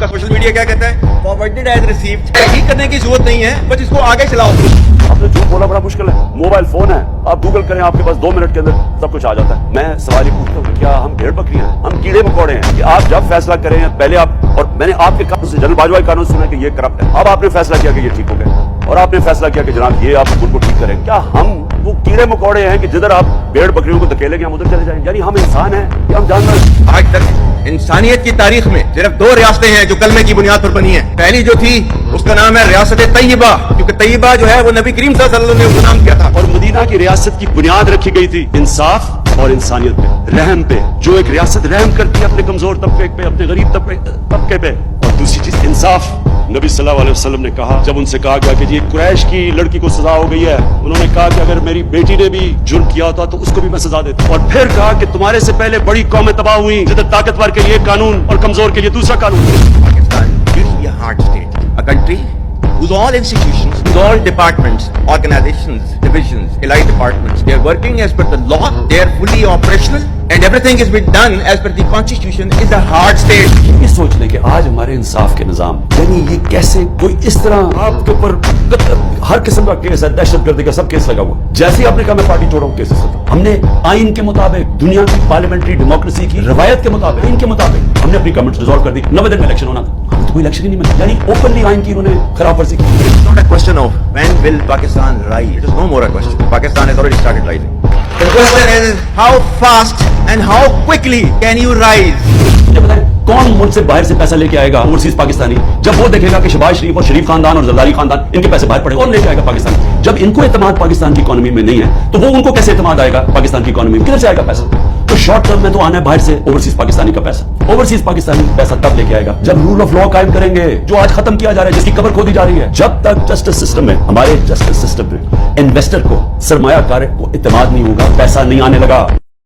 आपका social media क्या कहता है, फॉरवर्डेड एज रिसीव्ड। तहकीक करने की जरूरत नहीं है, बस इसको आगे चलाओ। आपने झूठ बोला बड़ा मुश्किल है। मोबाइल फोन है, आप गूगल करें, आपके पास 2 मिनट के अंदर सब कुछ आ जाता है। मैं सवाल ये पूछता हूँ, क्या हम भेड़ बकरियां हैं? हम कीड़े मकोड़े हैं कि आप जब फैसला करें पहले आप, और मैंने आपके कानून से, जनरल बाजवा कानून सुना कि ये करप्ट है, अब आपने फैसला किया कि ये ठीक हो गया, और आपने फैसला किया कि जनाब ये आप उनको ठीक करें। क्या हम वो कीड़े मकोड़े हैं कि जिधर आप भेड़ बकरियों को धकेलेंगे हम उधर चले जाएंगे? यानी हम इंसान हैं कि हम जानवर? आज तक इंसानियत की तारीख में सिर्फ 2 रियासतें हैं जो कलमे की बुनियाद पर बनी हैं। पहली जो थी उसका नाम है रियासत तैयबा, क्योंकि तैयबा जो है वो नबी करीम सल्लल्लाहु अलैहि वसल्लम ने उसका नाम किया था। और मदीना की रियासत की बुनियाद रखी गई थी इंसाफ और इंसानियत पे, रहम पे। जो एक रियासत रहम करती है अपने कमजोर तबके पे, अपने गरीब तबके पे। और दूसरी चीज इंसाफ। नबी सल्लल्लाहु अलैहि वसल्लम ने कहा, जब उनसे कहा गया कि जी कुरैश की लड़की को सजा हो गई है, उन्होंने कहा कि अगर मेरी बेटी ने भी जुर्म किया होता तो उसको भी मैं सजा देता। और फिर कहा कि तुम्हारे से पहले बड़ी कौमें तबाह हुई, जिधर ताकतवर के लिए कानून और कमजोर के लिए दूसरा कानून। Pakistan used to be a hard state, a country whose all institutions, whose all departments, organizations, divisions, allied departments, they are working as per the law, they are fully operational, and everything is being done as per the constitution. Is a hard state. ये सोच लें कि आज हमारे इंसाफ के निजाम, यानी ये कैसे कोई इस तरह आपके ऊपर हर किस्म का केस है, दहशतगर्दी का सब केस लगा हुआ। जैसे ही आपने कहा मैं पार्टी छोड़ रहा हूं, केसेस खत्म। हमने आइन के मुताबिक, दुनिया की पार्लियामेंट्री डेमोक्रेसी की रवायत के मुताबिक, आइन के मुताबिक हमने अपनी कमेंट्स रिजॉल्व कर दी। 90 दिन में इलेक्शन होना था, तो कोई इलेक्शन ही नहीं बना। यानी ओपनली आइन की उन्होंने खराब वर्जी की। It's not a question of when will Pakistan rise. It is no more a question. Pakistan has already started rising. The question is how fast and how quickly can you rise? मुझे बताएं, कौन मुल्क से बाहर से पैसा लेके आएगा ओवरसीज पाकिस्तानी, जब वो देखेगा कि शहबाज शरीफ और शरीफ खानदान और जरदारी खानदान इनके पैसे बाहर पड़े? कौन लेके आएगा पाकिस्तान? जब इनको एतमाद पाकिस्तान की इकोनॉमी में नहीं है, तो वो उनको कैसे एतमाद आएगा पाकिस्तान की इकोनॉमी में? किधर से आएगा पैसा? तो शॉर्ट टर्म में तो आना है बाहर से ओवरसीज पाकिस्तानी का पैसा। ओवरसीज पाकिस्तानी पैसा तब लेके आएगा जब रूल ऑफ लॉ कायम करेंगे, जो आज खत्म किया जा रहा है, जिसकी कब्र खोदी जा रही है। जब तक जस्टिस सिस्टम में, हमारे जस्टिस सिस्टम में इन्वेस्टर को, सरमायाकार को एतमाद नहीं होगा, पैसा नहीं आने लगा।